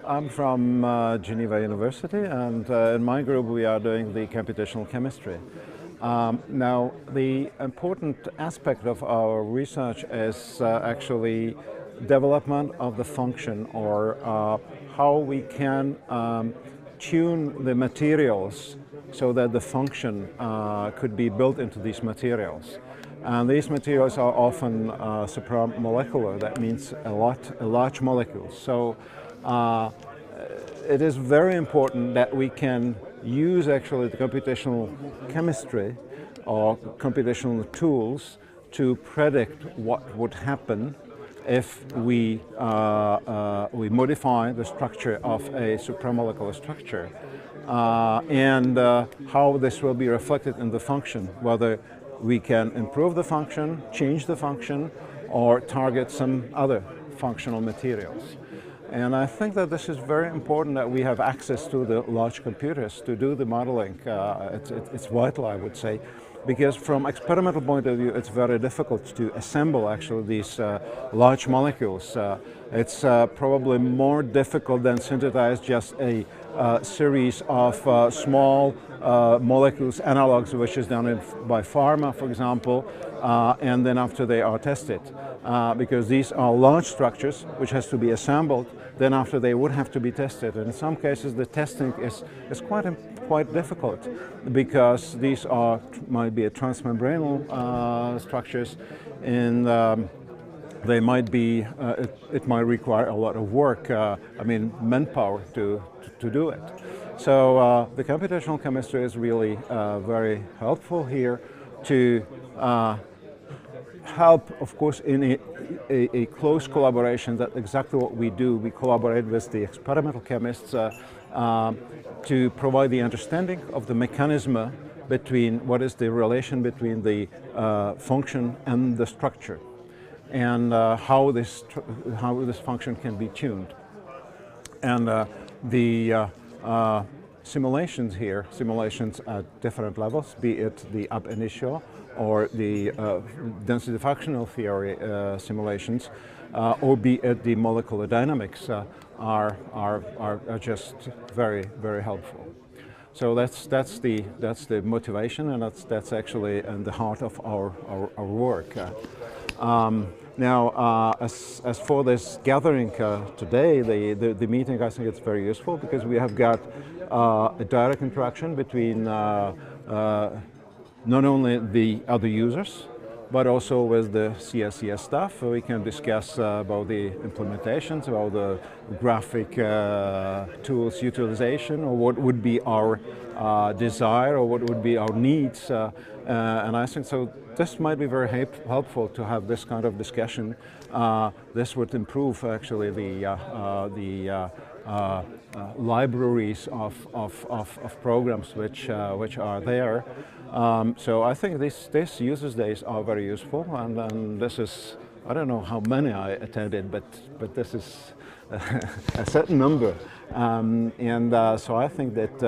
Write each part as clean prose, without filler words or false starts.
I'm from Geneva University, and in my group we are doing the computational chemistry. Now, the important aspect of our research is actually development of the function, or how we can tune the materials so that the function could be built into these materials. And these materials are often supramolecular. That means large molecules. So it is very important that we can use actually the computational chemistry or computational tools to predict what would happen if we modify the structure of a supramolecular structure, and how this will be reflected in the function, whether we can improve the function, change the function, or target some other functional materials. And I think that this is very important, that we have access to the large computers to do the modeling. It's vital, I would say, because from experimental point of view, it's very difficult to assemble actually these large molecules. It's probably more difficult than synthesize just a series of small molecules, analogs, which is done by pharma, for example, and then after they are tested. Because these are large structures which has to be assembled, then after they would have to be tested. And in some cases the testing is quite difficult, because these might be transmembranal structures, and they might be, it might require a lot of work, manpower to do it. So the computational chemistry is really very helpful here to help, of course, in a close collaboration. That's exactly what we do. We collaborate with the experimental chemists to provide the understanding of the mechanism between what is the relation between the function and the structure, and how this function can be tuned. And the simulations here, simulations at different levels, be it the ab initio or the density functional theory simulations, or be it the molecular dynamics, are just very, very helpful. So that's the motivation, and that's actually in the heart of our work. Now, as for this gathering today, the meeting, I think it's very useful, because we have got a direct interaction between not only the other users, but also with the CSCS staff. We can discuss about the implementations, about the graphic tools utilization, or what would be our desire, or what would be our needs. And I think so this might be very helpful to have this kind of discussion. This would improve actually the libraries of programs which are there. So I think these users days are very useful, and this is, I don't know how many I attended, but this is a certain number, and so I think that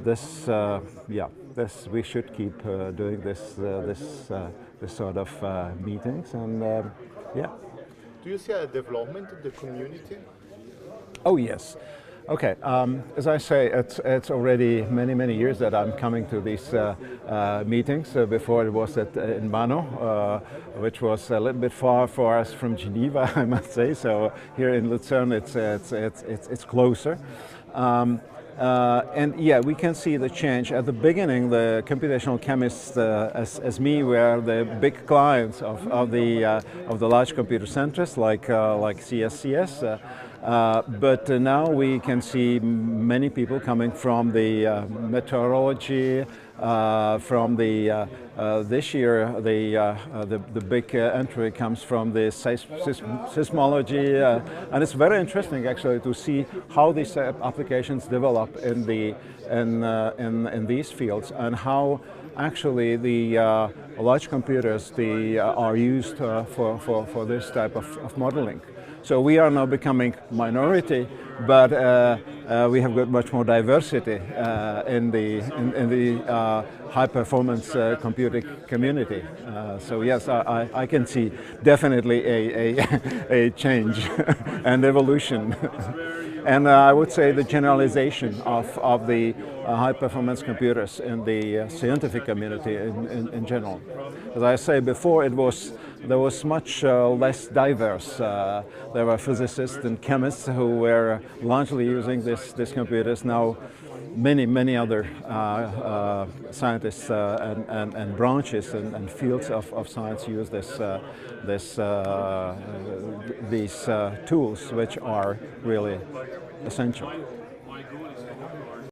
this we should keep doing this sort of meetings, and yeah. Do you see a development of the community? Oh yes. Okay, as I say, it's already many years that I'm coming to these meetings. Before it was in Mano, which was a little bit far for us from Geneva, I must say. So here in Lucerne, it's closer. And yeah, we can see the change. At the beginning, the computational chemists, as me, were the big clients of the large computer centers like CSCS. But now we can see many people coming from the meteorology, from the this year the big entry comes from the seismology, and it's very interesting actually to see how these applications develop in these fields, and how actually the large computers are used for this type of modeling. So we are now becoming minority, but we have got much more diversity in the high performance computing community. So yes, I can see definitely a change and evolution. and I would say the generalization of the high-performance computers in the scientific community in general. As I say before, there was much less diverse. There were physicists and chemists who were largely using these computers. Now, many other scientists and branches and fields of science use these tools, which are really essential.